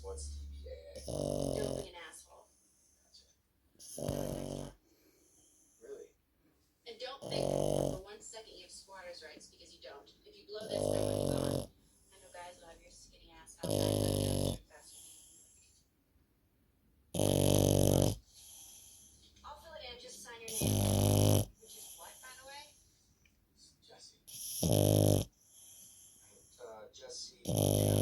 What's DBAA? Don't be an asshole. Gotcha. Really? And don't think for 1 second you have squatter's rights, because you don't. If you blow this, I'm already gone. I know guys will have your skinny ass outside the faster. I'll fill it in, just sign your name. Which is what, by the way? Jesse. Jesse.